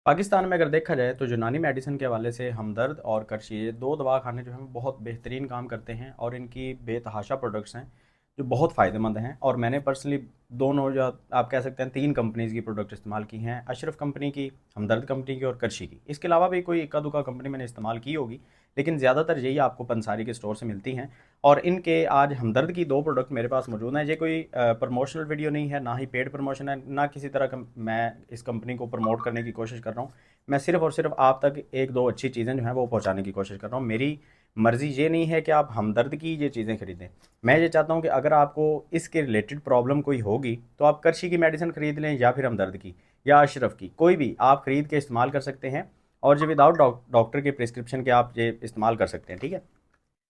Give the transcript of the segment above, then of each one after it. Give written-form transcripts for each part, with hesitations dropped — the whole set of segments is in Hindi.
पाकिस्तान में अगर देखा जाए तो यूनानी मेडिसिन के हवाले से हमदर्द और करशी ये दो दवा खाने जो हैं बहुत बेहतरीन काम करते हैं और इनकी बेतहाशा प्रोडक्ट्स हैं जो बहुत फ़ायदेमंद हैं। और मैंने पर्सनली दोनों जो आप कह सकते हैं तीन कंपनीज़ की प्रोडक्ट इस्तेमाल की हैं, अशरफ कंपनी की, हमदर्द कंपनी की और करशी की। इसके अलावा भी कोई इक्का दुक्का कंपनी मैंने इस्तेमाल की होगी, लेकिन ज़्यादातर यही आपको पंसारी के स्टोर से मिलती हैं। और इनके आज हमदर्द की दो प्रोडक्ट मेरे पास मौजूद हैं। ये कोई प्रमोशनल वीडियो नहीं है, ना ही पेड प्रमोशन है, ना किसी तरह का मैं इस कंपनी को प्रमोट करने की कोशिश कर रहा हूँ। मैं सिर्फ़ और सिर्फ़ आप तक एक दो अच्छी चीज़ें जो हैं वो पहुँचाने की कोशिश कर रहा हूँ। मेरी मर्ज़ी ये नहीं है कि आप हमदर्द की ये चीज़ें खरीदें। मैं ये चाहता हूँ कि अगर आपको इसके रिलेटेड प्रॉब्लम कोई होगी तो आप करशी की मेडिसिन खरीद लें या फिर हमदर्द की या अशरफ की, कोई भी आप खरीद के इस्तेमाल कर सकते हैं। और ये विदाउट डॉक्टर के प्रिस्क्रिप्शन के आप ये इस्तेमाल कर सकते हैं, ठीक है।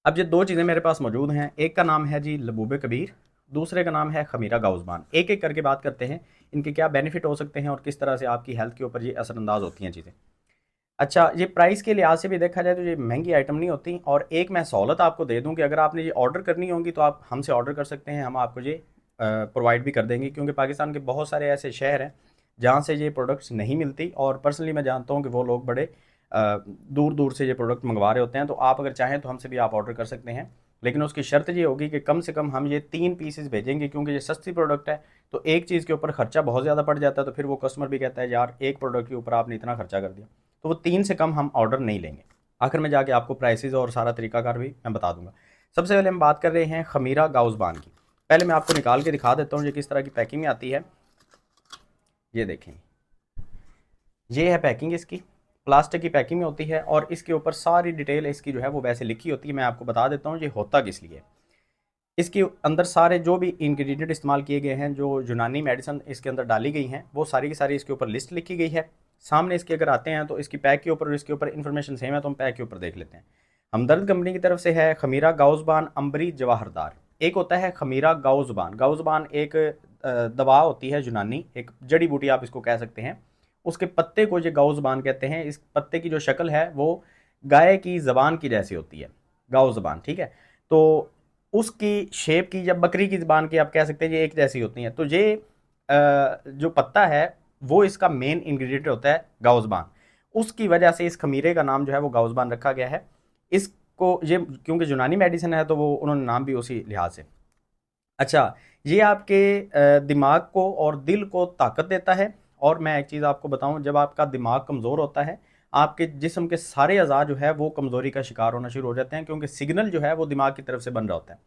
अब ये दो चीज़ें मेरे पास मौजूद हैं, एक का नाम है जी लबूब कबीर, दूसरे का नाम है खमीरा गाउज़बान। एक एक करके बात करते हैं, इनके क्या बेनिफिट हो सकते हैं और किस तरह से आपकी हेल्थ के ऊपर ये असरअंदाज होती हैं चीज़ें। अच्छा, ये प्राइस के लिहाज से भी देखा जाए तो ये महंगी आइटम नहीं होती। और एक मैं सहूलत आपको दे दूं कि अगर आपने ये ऑर्डर करनी होगी तो आप हमसे ऑर्डर कर सकते हैं, हम आपको ये प्रोवाइड भी कर देंगे, क्योंकि पाकिस्तान के बहुत सारे ऐसे शहर हैं जहाँ से ये प्रोडक्ट्स नहीं मिलती। और पर्सनली मैं जानता हूँ कि वो लोग बड़े दूर दूर से ये प्रोडक्ट मंगवा रहे होते हैं। तो आप अगर चाहें तो हमसे भी आप ऑर्डर कर सकते हैं, लेकिन उसकी शर्त ये होगी कि कम से कम हम ये 3 पीसेस भेजेंगे, क्योंकि ये सस्ती प्रोडक्ट है। तो एक चीज़ के ऊपर खर्चा बहुत ज़्यादा पड़ जाता है, तो फिर वो कस्टमर भी कहता है यार एक प्रोडक्ट के ऊपर आपने इतना खर्चा कर दिया। तो वो 3 से कम हम ऑर्डर नहीं लेंगे। आखिर में जाके आपको प्राइसेस और सारा तरीकाकार भी मैं बता दूंगा। सबसे पहले हम बात कर रहे हैं खमीरा गाउज़बान की। पहले मैं आपको निकाल के दिखा देता हूँ ये किस तरह की पैकिंग में आती है। ये देखें, ये है पैकिंग इसकी, प्लास्टिक की पैकिंग में होती है और इसके ऊपर सारी डिटेल इसकी जो है वो वैसे लिखी होती है। मैं आपको बता देता हूँ ये होता किस लिए। इसके अंदर सारे जो भी इंग्रेडिएंट इस्तेमाल किए गए हैं, जो यूनानी मेडिसिन इसके अंदर डाली गई हैं, वो सारी की सारी इसके ऊपर लिस्ट लिखी गई है। सामने इसके अगर आते हैं तो इसकी पैक के ऊपर और इसके ऊपर इन्फॉर्मेशन सेम है, तो हम पैक के ऊपर देख लेते हैं। हमदर्द कंपनी की तरफ से है खमीरा गाउज़बान अंबरी जवाहरदार। एक होता है खमीरा गाउज़बान। गाउज़बान एक दवा होती है यूनानी, एक जड़ी बूटी आप इसको कह सकते हैं। उसके पत्ते को ये गाउज़बान कहते हैं। इस पत्ते की जो शक्ल है वो गाय की ज़बान की जैसी होती है, गाउज़बान, ठीक है। तो उसकी शेप की या बकरी की ज़बान की आप कह सकते हैं ये एक जैसी होती हैं। तो ये जो पत्ता है वो इसका मेन इंग्रेडिएंट होता है गाउज़बान। उसकी वजह से इस खमीरे का नाम जो है वो गाउज़बान रखा गया है। इसको ये क्योंकि यूनानी मेडिसिन है तो वो उन्होंने नाम भी उसी लिहाज से। अच्छा, ये आपके दिमाग को और दिल को ताकत देता है। और मैं एक चीज़ आपको बताऊं, जब आपका दिमाग कमज़ोर होता है, आपके जिस्म के सारे अज़ा जो है वो कमज़ोरी का शिकार होना शुरू हो जाते हैं, क्योंकि सिग्नल जो है वो दिमाग की तरफ से बन रहा होता है।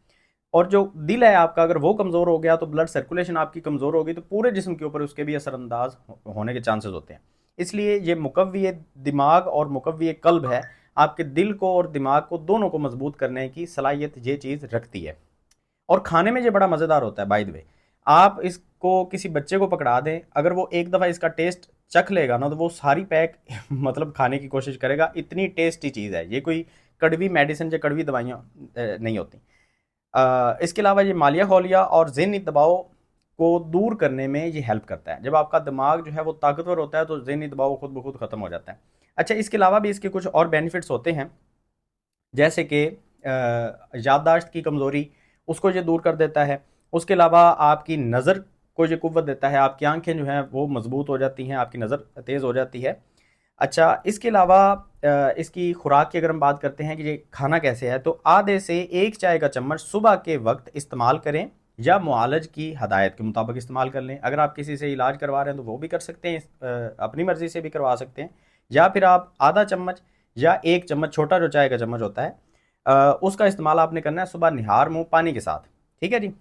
और जो दिल है आपका, अगर वो कमज़ोर हो गया तो ब्लड सर्कुलेशन आपकी कमज़ोर होगी, तो पूरे जिस्म के ऊपर उसके भी असरअंदाज होने के चांसेस होते हैं। इसलिए ये मुकव्वी दिमाग और मुकव्वी कल्ब है, आपके दिल को और दिमाग को दोनों को मजबूत करने की सलाहियत ये चीज़ रखती है। और खाने में ये बड़ा मज़ेदार होता है। बाय द वे, आप इसको किसी बच्चे को पकड़ा दें, अगर वो एक दफ़ा इसका टेस्ट चख लेगा ना तो वो सारी पैक मतलब खाने की कोशिश करेगा। इतनी टेस्टी चीज़ है ये, कोई कड़वी मेडिसिन या कड़वी दवाइयाँ नहीं होती। इसके अलावा ये मालिया खौलिया और ज़हनी दबाव को दूर करने में ये हेल्प करता है। जब आपका दिमाग जो है वो ताकतवर होता है तो ज़हनी दबाव खुद ब खुद ख़त्म हो जाता है। अच्छा, इसके अलावा भी इसके कुछ और बेनिफिट्स होते हैं, जैसे कि याददाश्त की कमज़ोरी, उसको ये दूर कर देता है। उसके अलावा आपकी नज़र को ये कुव्वत देता है, आपकी आंखें जो हैं वो मजबूत हो जाती हैं, आपकी नज़र तेज़ हो जाती है। अच्छा, इसके अलावा इसकी खुराक की अगर हम बात करते हैं कि ये खाना कैसे है, तो आधे से 1 चाय का चम्मच सुबह के वक्त इस्तेमाल करें या मुआलज की हदायत के मुताबिक इस्तेमाल कर लें। अगर आप किसी से इलाज करवा रहे हैं तो वो भी कर सकते हैं, अपनी मर्ज़ी से भी करवा सकते हैं। या फिर आप आधा चम्मच या 1 चम्मच, छोटा जो चाय का चम्मच होता है, उसका इस्तेमाल आपने करना है सुबह निहार मुँह पानी के साथ, ठीक है जी।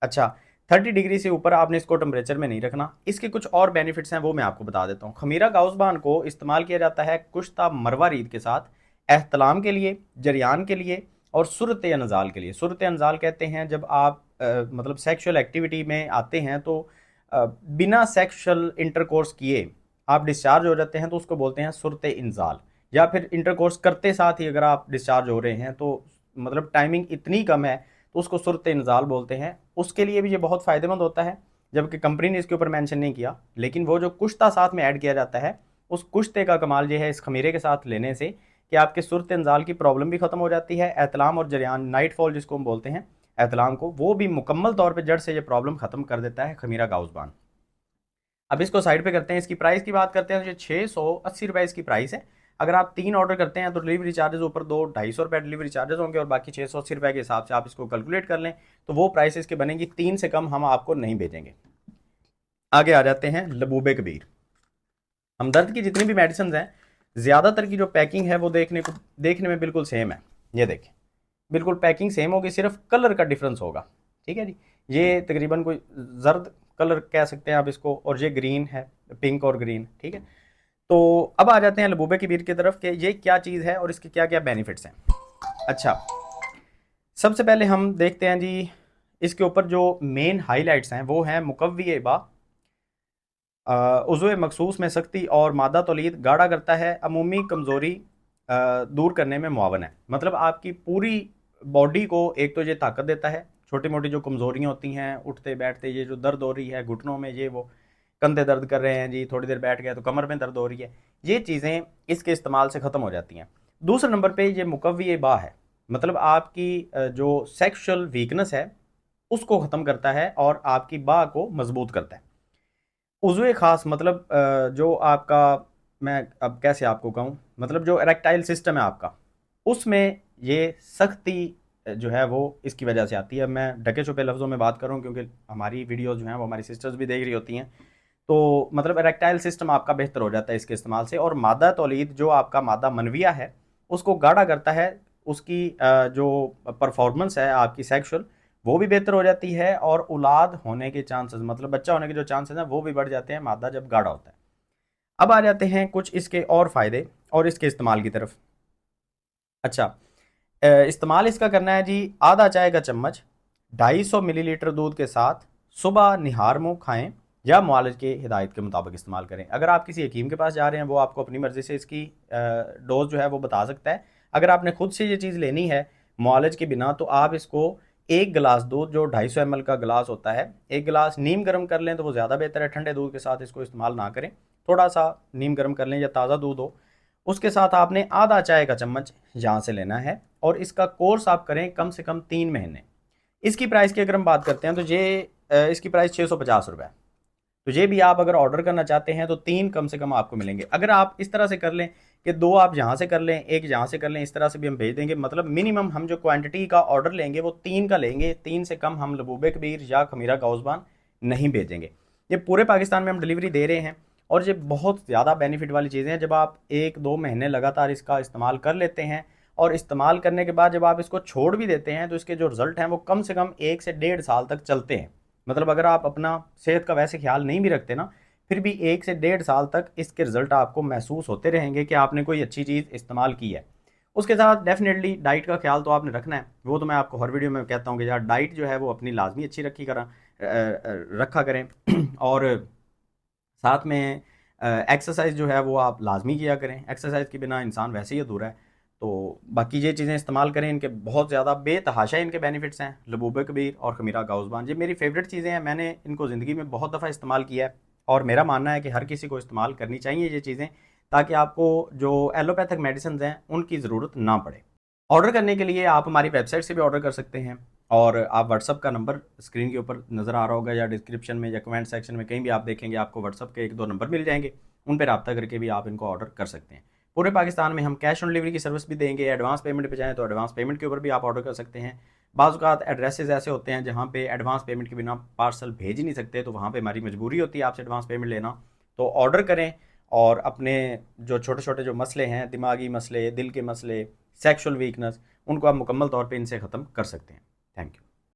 अच्छा, 30 डिग्री से ऊपर आपने इसको टेम्परेचर में नहीं रखना। इसके कुछ और बेनिफिट्स हैं वो मैं आपको बता देता हूँ। खमीरा गाउज़बान को इस्तेमाल किया जाता है कुश्ता मरवारीद के साथ, एहतलाम के लिए, जरियान के लिए और सूरत अनजाल के लिए। सूरत अनजाल कहते हैं जब आप मतलब सेक्सुअल एक्टिविटी में आते हैं तो बिना सेक्सुअल इंटरकोर्स किए आप डिस्चार्ज हो जाते हैं, तो उसको बोलते हैं सूरत इंजाल। या फिर इंटरकोर्स करते साथ ही अगर आप डिस्चार्ज हो रहे हैं तो मतलब टाइमिंग इतनी कम है तो उसको सूरत इंजाल बोलते हैं। उसके लिए भी ये बहुत फ़ायदेमंद होता है, जबकि कंपनी ने इसके ऊपर मेंशन नहीं किया। लेकिन वो जो कुश्ता साथ में ऐड किया जाता है, उस कुश्ते का कमाल ये है इस खमीरे के साथ लेने से कि आपके सूरत इंजाल की प्रॉब्लम भी ख़त्म हो जाती है। एहतलाम और जरियान, नाइट फॉल जिसको हम बोलते हैं, एहतलाम को, वो भी मुकम्मल तौर पर जड़ से ये प्रॉब्लम ख़त्म कर देता है खमीरा गाउज़बान। अब इसको साइड पे करते हैं, इसकी प्राइस की बात करते हैं तो ये 680 रुपये इसकी प्राइस है। अगर आप 3 ऑर्डर करते हैं तो डिलीवरी चार्जेस ऊपर 200-250 रुपये डिलीवरी चार्जेस होंगे और बाकी 680 रुपये के हिसाब से आप इसको कैलकुलेट कर लें तो वो प्राइस इसकी बनेगी। 3 से कम हम आपको नहीं भेजेंगे। आगे आ जाते हैं लबूबे कबीर। हमदर्द की जितनी भी मेडिसिन हैं ज़्यादातर की जो पैकिंग है वो देखने में बिल्कुल सेम है। ये देखें, बिल्कुल पैकिंग सेम होगी, सिर्फ कलर का डिफरेंस होगा। ठीक है जी, ये तकरीबन कोई जर्द कलर कह सकते हैं आप इसको, और ये ग्रीन है, पिंक और ग्रीन। ठीक है, तो अब आ जाते हैं लबूबे कबीर की तरफ कि ये क्या चीज़ है और इसके क्या क्या बेनिफिट्स हैं। अच्छा, सबसे पहले हम देखते हैं जी इसके ऊपर जो मेन हाईलाइट्स हैं वो हैं मुकव्वी बा, उज़्व मखसूस में सख्ती और मादा तौलीद गाढ़ा करता है, अमूमी कमज़ोरी दूर करने में मुआवन है। मतलब आपकी पूरी बॉडी को एक तो ये ताकत देता है, छोटी मोटी जो कमज़ोरियाँ होती हैं, उठते बैठते ये जो दर्द हो रही है घुटनों में, ये वो कंधे दर्द कर रहे हैं जी, थोड़ी देर बैठ गए तो कमर में दर्द हो रही है, ये चीज़ें इसके इस्तेमाल से ख़त्म हो जाती हैं। दूसरे नंबर पे ये मुकव्वी बा है, मतलब आपकी जो सेक्शुअल वीकनेस है उसको ख़त्म करता है और आपकी बा को मजबूत करता है। उज़्व ख़ास मतलब जो आपका, मैं अब कैसे आपको कहूँ, मतलब जो इरेक्टाइल सिस्टम है आपका, उसमें ये सख्ती जो है वो इसकी वजह से आती है। मैं ढके छुपे लफ्ज़ों में बात कर रहा हूँ क्योंकि हमारी वीडियोज़ जो हैं वो हमारी सिस्टर्स भी देख रही होती हैं। तो मतलब इरेक्टाइल सिस्टम आपका बेहतर हो जाता है इसके इस्तेमाल से। और मादा तौलीद जो आपका मादा मनविया है उसको गाढ़ा करता है, उसकी जो परफॉर्मेंस है आपकी सेक्शुअल वो भी बेहतर हो जाती है, और औलाद होने के चांसेस, मतलब बच्चा होने के जो चांसेस हैं वो भी बढ़ जाते हैं मादा जब गाढ़ा होता है। अब आ जाते हैं कुछ इसके और फ़ायदे और इसके इस्तेमाल की तरफ। अच्छा, इस्तेमाल इसका करना है जी, आधा चाय का चम्मच 250 मिलीलीटर दूध के साथ सुबह निहार मुँह खाएं या मुआलिज के हिदायत के मुताबिक इस्तेमाल करें। अगर आप किसी हकीम के पास जा रहे हैं वो आपको अपनी मर्ज़ी से इसकी डोज जो है वो बता सकता है। अगर आपने खुद से ये चीज़ लेनी है मुआलिज के बिना तो आप इसको 1 गिलास दूध, जो 250 ml का गिलास होता है, 1 गिलास नीम गर्म कर लें तो वो ज़्यादा बेहतर है। ठंडे दूध के साथ इसको इस्तेमाल ना करें, थोड़ा सा नीम गर्म कर लें या ताज़ा दूध हो, उसके साथ आपने आधा चाय का चम्मच यहाँ से लेना है और इसका कोर्स आप करें कम से कम 3 महीने। इसकी प्राइस की अगर हम बात करते हैं तो ये इसकी प्राइस 650 रुपये है। तो ये भी आप अगर ऑर्डर करना चाहते हैं तो 3 कम से कम आपको मिलेंगे। अगर आप इस तरह से कर लें कि 2 आप यहाँ से कर लें, 1 यहाँ से कर लें, इस तरह से भी हम भेज देंगे। मतलब मिनिमम हम जो क्वांटिटी का ऑर्डर लेंगे वो 3 का लेंगे, 3 से कम हम लबूबे कबीर या खमीरा गाउज़बान नहीं भेजेंगे। ये पूरे पाकिस्तान में हम डिलीवरी दे रहे हैं और ये बहुत ज़्यादा बेनिफिट वाली चीज़ें हैं। जब आप 1-2 महीने लगातार इसका इस्तेमाल कर लेते हैं और इस्तेमाल करने के बाद जब आप इसको छोड़ भी देते हैं तो इसके जो रिज़ल्ट हैं वो कम से कम 1 से 1.5 साल तक चलते हैं। मतलब अगर आप अपना सेहत का वैसे ख्याल नहीं भी रखते ना, फिर भी 1 से 1.5 साल तक इसके रिजल्ट आपको महसूस होते रहेंगे कि आपने कोई अच्छी चीज़ इस्तेमाल की है। उसके साथ डेफिनेटली डाइट का ख्याल तो आपने रखना है, वो तो मैं आपको हर वीडियो में कहता हूँ कि यार डाइट जो है वो अपनी लाजमी अच्छी रखा करें और साथ में एक्सरसाइज जो है वो आप लाजमी किया करें। एक्सरसाइज के बिना इंसान वैसे ही अधूरा है। तो बाकी ये चीज़ें इस्तेमाल करें, इनके बहुत ज़्यादा बेतहाशा इनके बेनिफिट्स हैं। लबूबे कबीर और खमीरा गाउज़बान ये मेरी फेवरेट चीज़ें हैं, मैंने इनको ज़िंदगी में बहुत दफ़ा इस्तेमाल किया है और मेरा मानना है कि हर किसी को इस्तेमाल करनी चाहिए ये चीज़ें, ताकि आपको जो एलोपैथिक मेडिसिन हैं उनकी ज़रूरत ना पड़े। ऑर्डर करने के लिए आप हमारी वेबसाइट से भी ऑर्डर कर सकते हैं और आप व्हाट्सअप का नंबर स्क्रीन के ऊपर नज़र आ रहा होगा या डिस्क्रिप्शन में या कमेंट सेक्शन में कहीं भी आप देखेंगे आपको व्हाट्सअप के 1-2 नंबर मिल जाएंगे, उन पर रब्ता करके भी आप इनको ऑर्डर कर सकते हैं। पूरे पाकिस्तान में हम कैश ऑन डिलीवरी की सर्विस भी देंगे। एडवांस पेमेंट पे जाएँ तो एडवांस पेमेंट के ऊपर भी आप ऑर्डर कर सकते हैं। बाज़ औक़ात एड्रेसेस ऐसे होते हैं जहाँ पे एडवांस पेमेंट के बिना पार्सल भेज ही नहीं सकते, तो वहाँ पे हमारी मजबूरी होती है आपसे एडवांस पेमेंट लेना। तो ऑर्डर करें और अपने जो छोटे छोटे जो मसले हैं, दिमागी मसले, दिल के मसले, सेक्शुअल वीकनेस, उनको आप मुकम्मल तौर पे इनसे ख़त्म कर सकते हैं। Thank you.